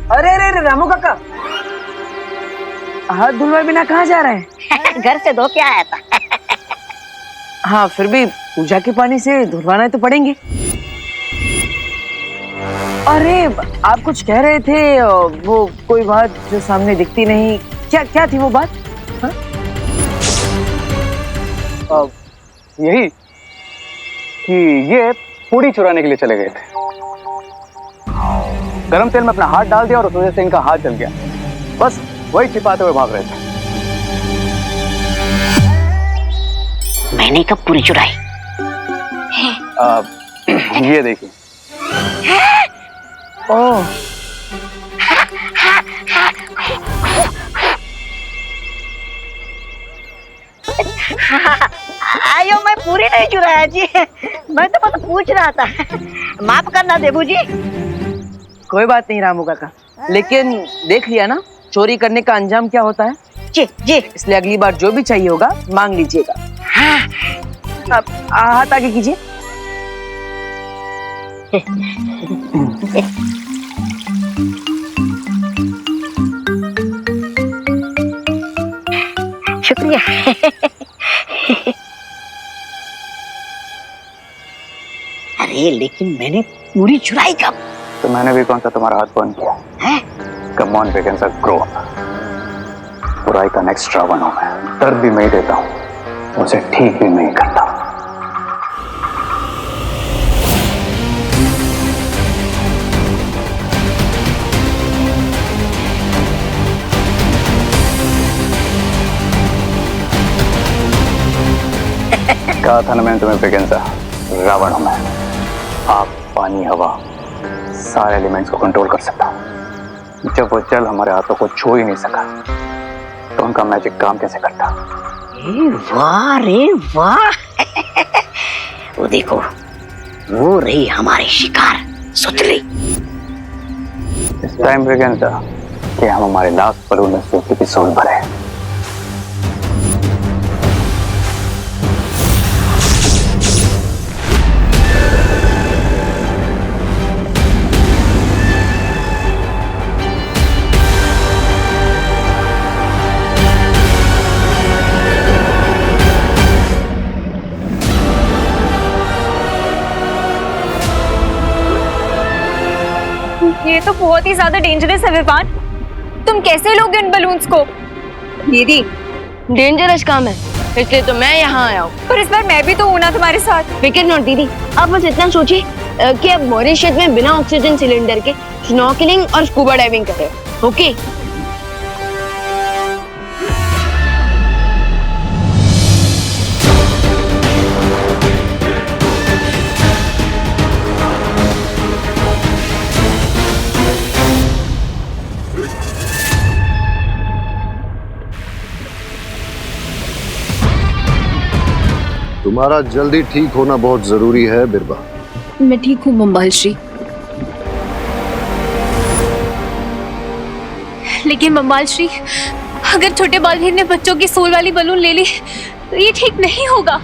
अरे अरे अरे रामू काका, हाथ धुलवाए बिना कहाँ जा रहे हैं? घर से धो के आया था। हाँ फिर भी पूजा के पानी से धुलवाना तो पड़ेंगे। अरे आप कुछ कह रहे थे, वो कोई बात जो सामने दिखती नहीं, क्या क्या थी वो बात? हाँ? यही कि ये पूड़ी चुराने के लिए चले गए थे। गरम तेल में अपना हाथ डाल दिया और उस वजह से इनका हाथ जल गया। बस वही छिपाते हुए भाग रहे थे। मैंने कब पूरी चुराई? ये देखिए। ओह आयो, मैं पूरी नहीं चुराया जी, मैं तो बस पूछ रहा था। माफ करना देबू जी। कोई बात नहीं रामू काका, लेकिन देख लिया ना चोरी करने का अंजाम क्या होता है। जी जी। इसलिए अगली बार जो भी चाहिए होगा मांग लीजिएगा। हाँ। अब हाथ आगे कीजिए। शुक्रिया। अरे लेकिन मैंने पूरी चुराई कब? तो मैंने भी कौन सा तुम्हारा हाथ बंद किया है? कम ऑन वेकेंसा ग्रो। बुराई का नेक्स्ट रावण हूं मैं। दर्द भी मैं ही देता हूं, उसे ठीक भी मैं ही करता हूं। कहा था ना मैंने तुम्हें वेकेंसा, रावण हूं मैं। आग, पानी, हवा, सारे एलिमेंट्स को कंट्रोल कर सकता हूं। जब वो जल हमारे हाथों को छू ही नहीं सका तो उनका मैजिक काम कैसे करता? वाह रे वाह। वो देखो, वो रही हमारी शिकार सुतली। इस टाइम वेकेंसा कि हम हमारे लास्ट पलों में सोती की सोल भरे। ये तो बहुत ही ज्यादा डेंजरस है विवान। तुम कैसे लोगे उन बलून्स को? दीदी डेंजरस काम है, इसलिए तो मैं यहाँ आया हूँ। पर इस बार मैं भी तो हूं ना तुम्हारे साथ। फिक्र नॉट दीदी, आप बस इतना सोचिए कि आप मॉरिशस में बिना ऑक्सीजन सिलेंडर के स्नॉर्कलिंग और स्कूबा डाइविंग कर रहे हो। ओके? तुम्हारा जल्दी ठीक होना बहुत जरूरी है बिरबा। मैं ठीक हूँ बम्बाल श्री, लेकिन बम्बाल श्री अगर छोटे बालवीर ने बच्चों की सोल वाली बलून ले ली तो ये ठीक नहीं होगा।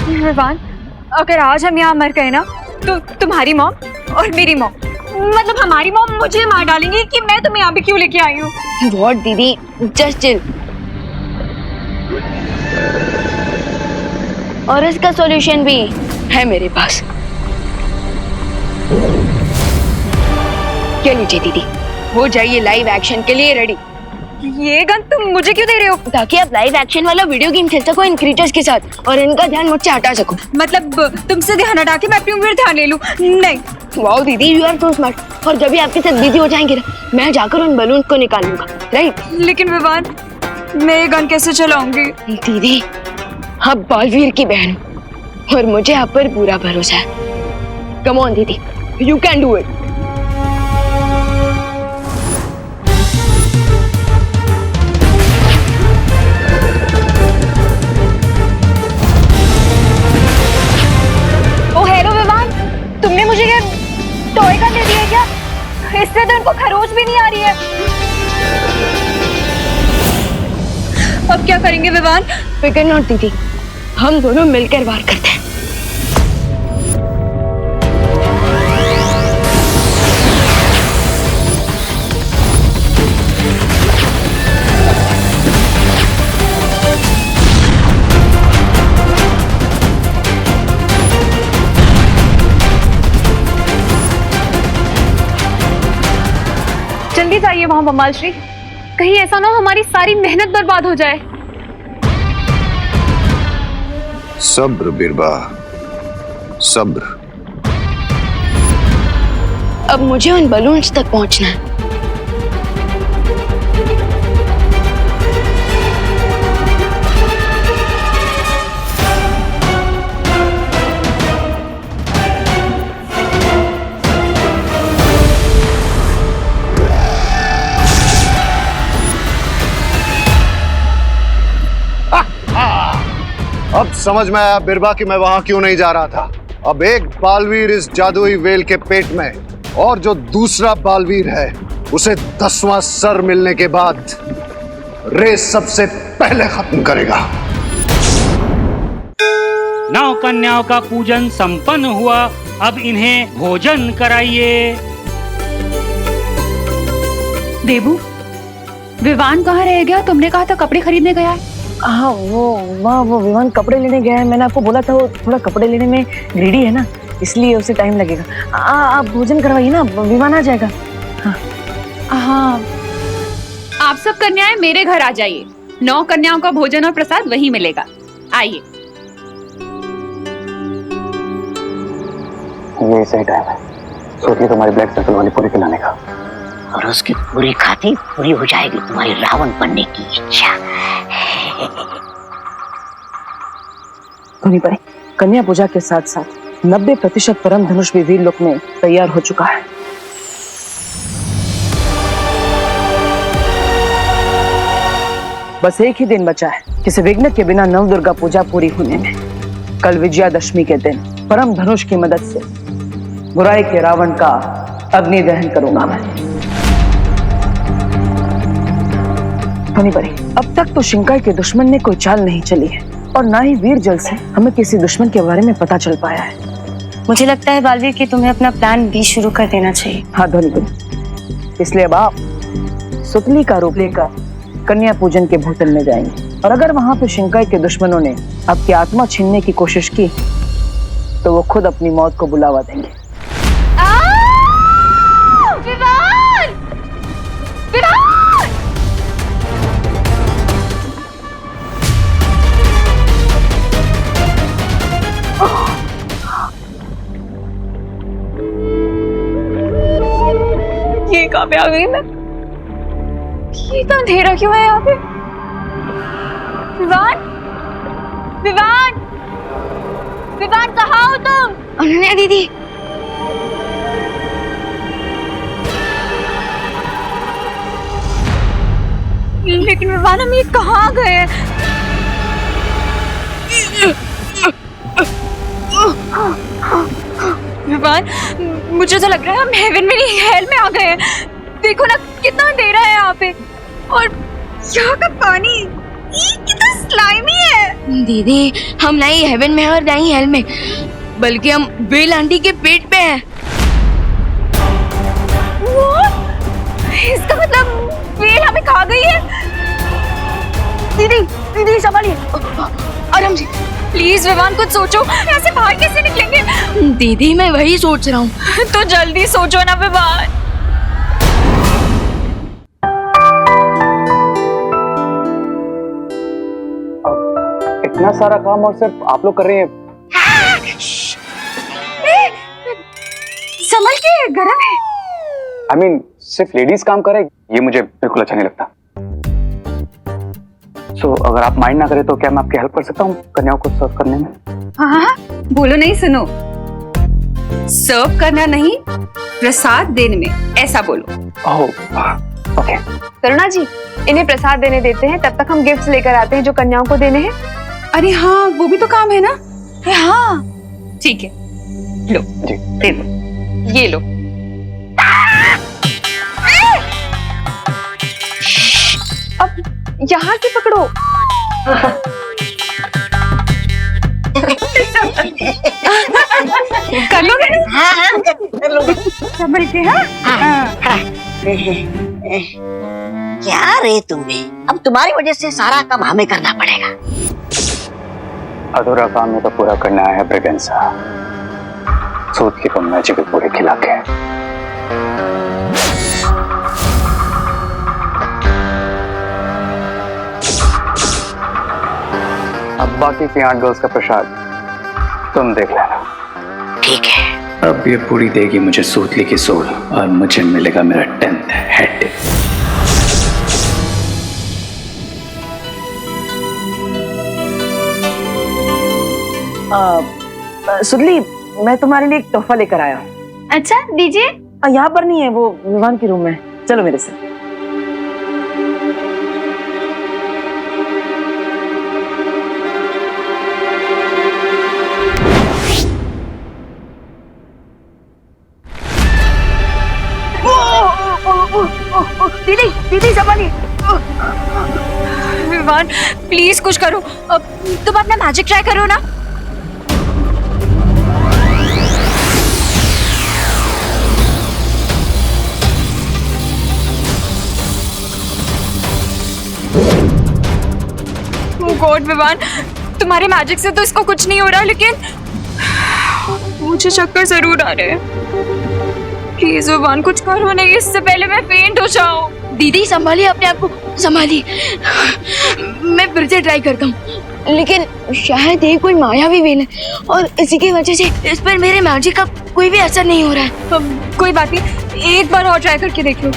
विवान, अगर आज हम यहाँ मर गए ना तो तुम्हारी मॉम और मेरी मॉम, मतलब हमारी मॉम मुझे मार डालेंगी कि मैं तुम्हें यहाँ पे क्यों लेके आई हूँ। व्हाट दीदी, जस्ट चिल। और इसका सॉल्यूशन भी है मेरे पास। क्या लीजिए दीदी, हो जाइए लाइव एक्शन के लिए रेडी। ये गन तुम मुझे क्यों दे रहे हो? ताकि आप लाइव एक्शन वाला वीडियो गेम खेल सको इन क्रिएटर्स के साथ और इनका ध्यान मुझसे हटा सको। मतलब तुमसे ध्यान हटा के मैं अपने ऊपर ध्यान ले लूं? नहीं। वाओ दीदी, यू आर सो स्मार्ट। और जब भी आपके साथ बिजी हो जाएंगे ना, मैं जाकर उन बलून को निकाल लूंगा, राइट? लेकिन विवान, मैं ये गन कैसे चलाऊंगी? दीदी, आप बालवीर की बहन हो और मुझे आप पर पूरा भरोसा है। कम ऑन दीदी, you can do it. Oh hello Vivaan, तुमने मुझे ये टॉय गन दे दिया क्या? इससे तो इनको खरोच भी नहीं आ रही है। अब क्या करेंगे विवान? फिकर नॉट दीदी, हम दोनों मिलकर वार करते हैं। जाइए वहां बमाल श्री, कहीं ऐसा ना हो हमारी सारी मेहनत बर्बाद हो जाए। सब्र बिरबा, सब्र। अब मुझे उन बलून्स तक पहुंचना है। अब समझ में आया बिरबा कि मैं वहां क्यों नहीं जा रहा था। अब एक बालवीर इस जादुई वेल के पेट में, और जो दूसरा बालवीर है उसे 10वां सर मिलने के बाद रेस सबसे पहले खत्म करेगा। नौ कन्याओं का पूजन संपन्न हुआ, अब इन्हें भोजन कराइए। देबू, विवान कहाँ रह गया? तुमने कहा था कपड़े खरीदने गया है। हाँ, वो विमान कपड़े लेने गया है। मैंने आपको बोला था वो थोड़ा कपड़े लेने में ग्रीडी है ना, इसलिए उसे टाइम लगेगा। आप भोजन करवाइए ना, विमान आ जाएगा। हाँ, आप सब कन्याएं मेरे घर आ जाइए, 9 कन्याओं का भोजन और प्रसाद वहीं मिलेगा। आइए। ये सही टाइम है सोच ली तुम्हारी ब्लैक सर्कल वाली पूरी पिलाने का। और उसकी पूरी खाती पूरी हो जाएगी तुम्हारी रावण बनने की इच्छा। धोनी परे, कन्या पूजा के साथ साथ 90% परम धनुष भी वीर लोक में तैयार हो चुका है। बस एक ही दिन बचा है किसी विघ्न के बिना नवदुर्गा पूजा पूरी होने में। कल विजयादशमी के दिन परम धनुष की मदद से बुराई के रावण का अग्नि दहन करूंगा मैं। धोनी परे, अब तक तो शिंकाई के दुश्मन ने कोई चाल नहीं चली है, और ना ही वीर जल से हमें किसी दुश्मन के बारे में पता चल पाया है। मुझे लगता है बालवीर कि तुम्हें अपना प्लान बी शुरू कर देना चाहिए। हाँ धोनी परे, इसलिए अब आप सुतली का रूप लेकर कन्या पूजन के भूतल में जाएंगे, और अगर वहां पे शिंकाई के दुश्मनों ने आपकी आत्मा छीनने की कोशिश की तो वो खुद अपनी मौत को बुलावा देंगे। विवान! विवान! ये कहाँ पे आ गई मैं? ये इतना अंधेरा क्यों है यहाँ पे? विवान! विवान! विवान कहाँ हो तुम? अनन्या दीदी, लेकिन विवान हम ये कहाँ आ गए हैं? विवान, मुझे तो लग रहा है हम हेवन में नहीं हेल में आ गए हैं। देखो ना कितना अंधेरा है यहाँ पे, और यहाँ का पानी ये कितना स्लाइमी है। दीदी, हम ना ही हेवन में हैं और ना ही हेल में, बल्कि हम वेल आंटी के पेट पे हैं। इसका मतलब वेल हमें खा गई है। दीदी, दीदी संभालिए, आराम से। प्लीज विवान कुछ सोचो, ऐसे बाहर कैसे निकलेंगे? दीदी, मैं वही सोच रहा हूँ। तो जल्दी सोचो ना विवान। इतना सारा काम और सिर्फ आप लोग कर रहे हैं। संभल के, गरम है। I mean, सिर्फ लेडीज काम करे ये मुझे बिल्कुल अच्छा नहीं लगता। So, अगर आप माइंड ना करें तो क्या मैं आपकी हेल्प कर सकता हूँ कन्याओं को सर्व करने में? हाँ, बोलो नहीं, सुनो। सर्व करना नहीं, प्रसाद देने में, ऐसा बोलो। ओह, ओके। करुणा जी, इन्हें प्रसाद देने देते हैं, तब तक हम गिफ्ट्स लेकर आते हैं जो कन्याओं को देने हैं। अरे हाँ, वो भी तो काम है ना। हाँ, ठीक है, लो जी दे दो, ये लो। अब यहाँ से पकड़ो। कर लोगे? हाँ, कर लोगे। संभल के। हाँ, क्या रे तुम्हें, अब तुम्हारी वजह से सारा काम हमें करना पड़ेगा। अधूरा काम में तो पूरा करना है ब्रिगेंसा। सूत की तो मैजिक पूरे खिला के। बाकी की 8 गर्ल्स का प्रसाद तुम देख लेना। ठीक है। अब ये पूरी देगी मुझे सूतली की सोल और मुझे मिलेगा मेरा 10th हेड। सुतली, मैं तुम्हारे लिए एक तोहफा लेकर आया हूँ। अच्छा दीजिए। यहाँ पर नहीं है, वो विवान के रूम में। चलो मेरे से। दीदी दीदी संभालिए। विवान प्लीज कुछ करो। अब तुम अपना मैजिक ट्राई करो ना। ओह गॉड विवान, तुम्हारे मैजिक से तो इसको कुछ नहीं हो रहा, लेकिन मुझे चक्कर जरूर आ रहे हैं। प्लीज विवान कुछ करो नहीं, इससे पहले मैं फेंट हो जाऊं। दीदी संभालिए अपने आप को, संभालिए। मैं फिर से ट्राई करता हूँ, लेकिन शायद ये कोई मायावी वेल है और इसी की वजह से इस पर मेरे मैजिक का कोई भी असर नहीं हो रहा है। कोई बात नहीं, एक बार और ट्राई करके देख लो।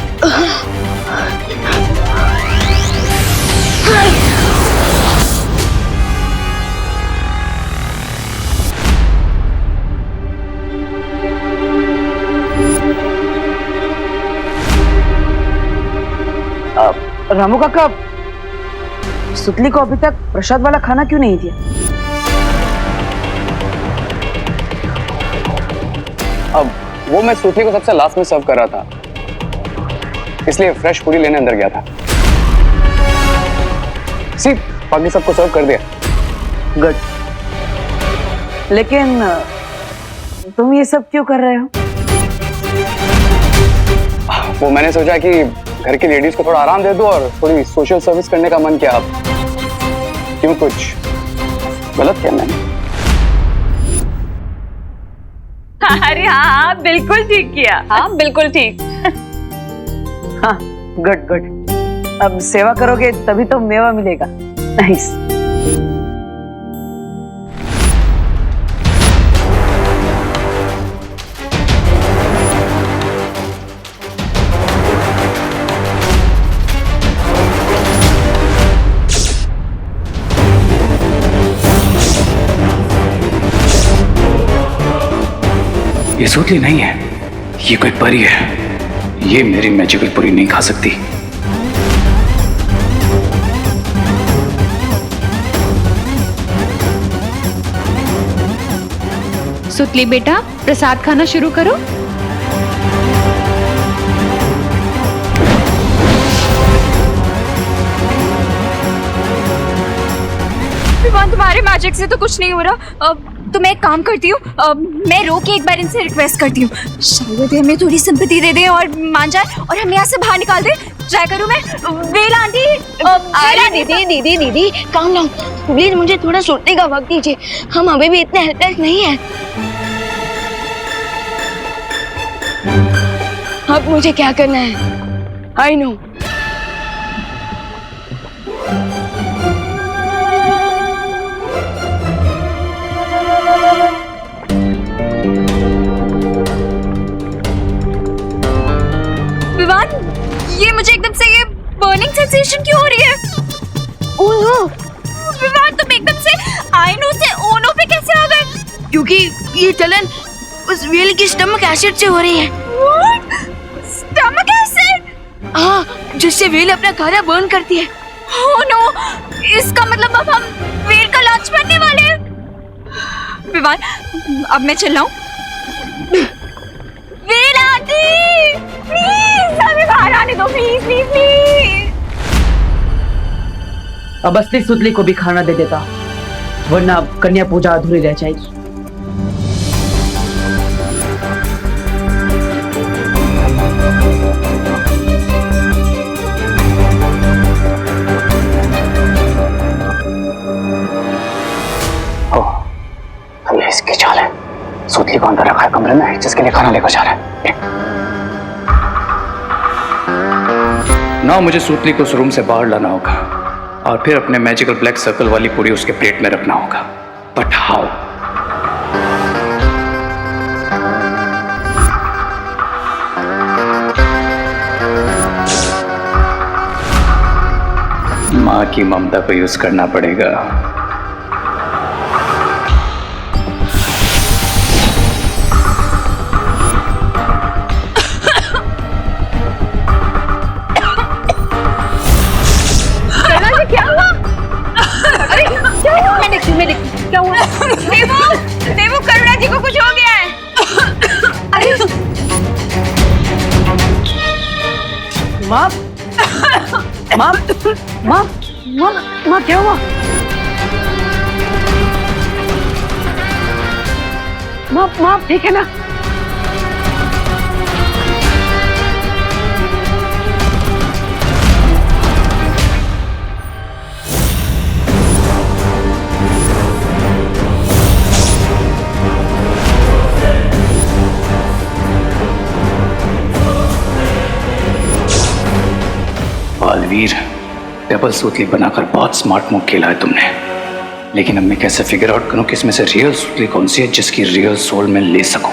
रामू काका, सुतली को अभी तक प्रसाद वाला खाना क्यों नहीं दिया? अब वो मैं सूतली को सबसे लास्ट में सर्व कर रहा था, इसलिए फ्रेश पूरी लेने अंदर गया था। सी, बाकी सबको सर्व कर दिया। गुड। लेकिन तुम ये सब क्यों कर रहे हो? वो मैंने सोचा कि घर की लेडीज को थोड़ा आराम दे दो और थोड़ी सोशल सर्विस करने का मन किया। आप क्यों, कुछ गलत किया मैंने? अरे हाँ, बिल्कुल ठीक किया। हाँ बिल्कुल ठीक। हाँ, गुड गुड। अब सेवा करोगे तभी तो मेवा मिलेगा। नाइस। ये सूतली नहीं है, ये कोई परी है। ये मेरी मैजिकल पूरी नहीं खा सकती। सुतली बेटा, प्रसाद खाना शुरू करो। विवान तुम्हारे मैजिक से तो कुछ नहीं हो रहा। तो मैं एक काम करती हूँ, मैं रो के एक बार इनसे रिक्वेस्ट करती हूँ, शायद हमें थोड़ी सिंपैथी दे दें और मान जाए और हमें यहाँ से बाहर निकाल दे। ट्राई करूँ मैं? वेल आंटी, अरे दीदी दीदी दीदी काम डाउन प्लीज, मुझे थोड़ा सोचने का वक्त दीजिए। हम अभी भी इतने हेल्पलेस नहीं है। अब मुझे क्या करना है? I know. विवान, ये मुझे एकदम से ये बर्निंग सेंसेशन क्यों हो रही है? ओह विवान, तुम एकदम से आई नो से ओनो पे कैसे आ गए? क्योंकि ये चलन उस वेल की स्टमक एसिड से हो रही है। Stomach acid? हाँ, जिससे वेल अपना खाना बर्न करती है। ओह नो, इसका मतलब अब हम वेल का लाच बनने वाले हैं। विवान, अब मैं चिल्लाऊं? वेल आंटी, प्लीज हमें बाहर आने दो, प्लीज प्लीज प्लीज। अब असली सुतली को भी खाना दे देता, वरना अब कन्या पूजा अधूरी रह जाएगी। ये इसकी चाल है। सूतली को अंदर रखा है कमरे में, जिसके लिए खाना लेकर जा रहा है। ना मुझे सूतली को उस रूम से बाहर लाना होगा, और फिर अपने मैजिकल ब्लैक सर्कल वाली पूरी उसके प्लेट में रखना होगा। But how? माँ की ममता को यूज करना पड़ेगा। क्या हुआ? अरे क्या हुआ? मैं देखती हूँ क्या हुआ? देवू करुणा जी को कुछ हो गया है। अरे माँ माँ माँ माँ माँ क्या हुआ? माँ ठीक है ना? बालवीर, डबल सूतली बनाकर बहुत स्मार्ट मूव खेला है तुमने, लेकिन अब मैं कैसे फिगर आउट करूं कि इसमें से रियल सूतली कौन सी है जिसकी रियल सोल में ले सकूं?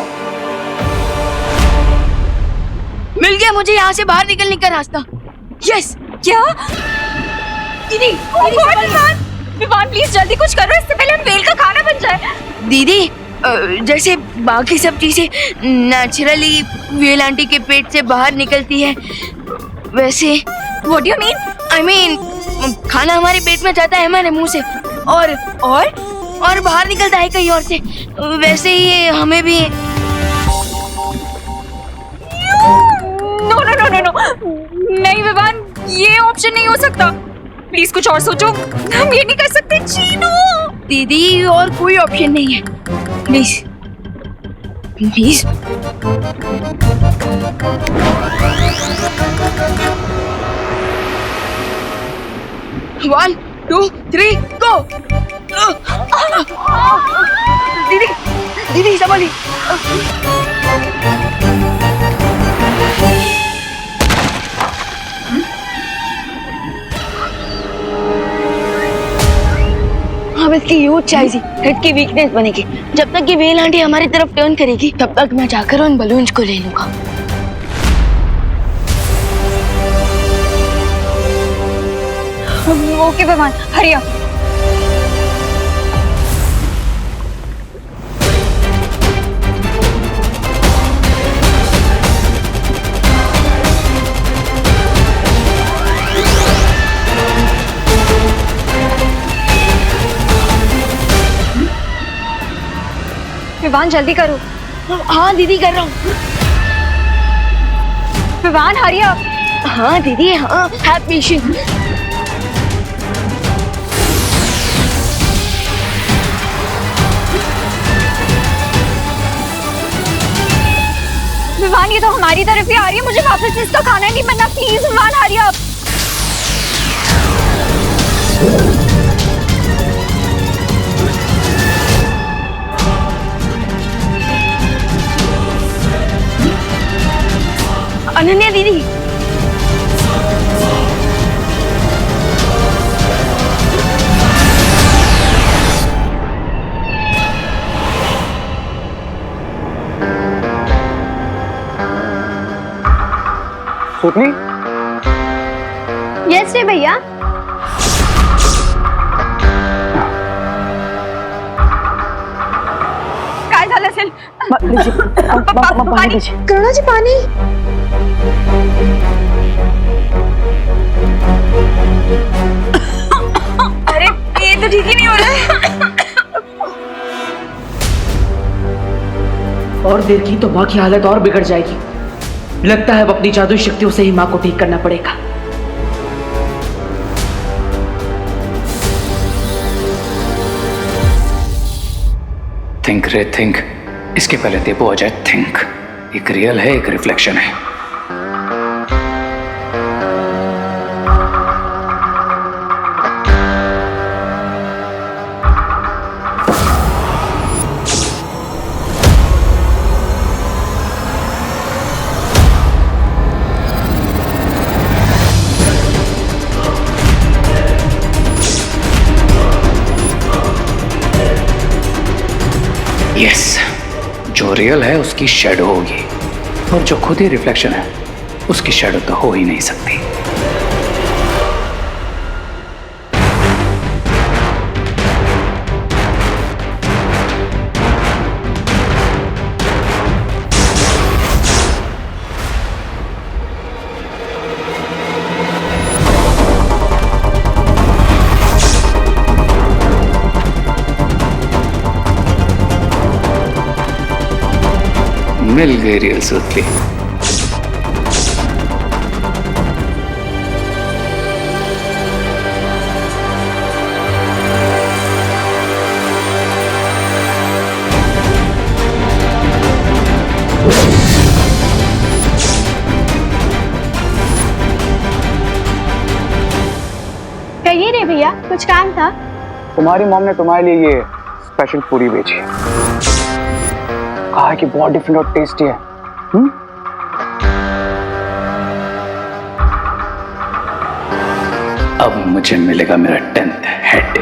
मिल गया मुझे यहाँ से बाहर निकलने का रास्ता। यस। क्या? दीदी विवान प्लीज जल्दी कुछ करो, इससे पहले हम वेल का खाना बन जाए। दीदी, जैसे बाकी सब चीजें नेचुरली वेल आंटी के पेट से बाहर निकलती है, वैसे What do you mean? I mean, खाना हमारे पेट में जाता है हमारे मुंह से और बाहर निकलता है कहीं और से, वैसे ही हमें भी। नो नहीं विवान, ये ऑप्शन नहीं हो सकता। प्लीज कुछ और सोचो, हम ये नहीं कर सकते। चीनू दीदी, और कोई ऑप्शन नहीं है, प्लीज प्लीज। 1 2 3 गो। दीदी संभालिए। अब इसकी यूज चाहिए, हेड की वीकनेस बनेगी। जब तक ये वेल आंटी हमारी तरफ टर्न करेगी तब तक मैं जाकर उन बलून्स को ले लूंगा। Okay Vivaan, hurry up. Vivaan जल्दी करो। हाँ दीदी, कर रहा हूँ। Vivaan hurry up. हाँ दीदी, हाँ, हैव पेशेंस। विवान ये तो हमारी तरफ ही आ रही है, मुझे वापस इसका खाना नहीं बनना। Please Vivaan hurry up. Ananya दीदी, सूतली? यस रे भैया। काय झालं असेल? पाणी दीजिए। करुणा जी पानी। अरे ये तो ठीक ही नहीं हो रहा है। और देर की तो माँ की हालत और बिगड़ जाएगी। लगता है अब अपनी जादुई शक्तियों से ही माँ को ठीक करना पड़ेगा। थिंक रे थिंक, इसके पहले देवो आ जाए थिंक। एक रियल है, एक रिफ्लेक्शन है। यस, जो रियल है उसकी शैडो होगी और जो खुद ही रिफ्लेक्शन है उसकी शैडो तो हो ही नहीं सकती। मिल गई रियल सुतली। कहिए रे भैया, कुछ काम था? तुम्हारी मॉम ने तुम्हारे लिए ये स्पेशल पूरी बेची है, कहा है कि बहुत डिफरेंट और टेस्टी है। अब मुझे मिलेगा मेरा 10th हेड।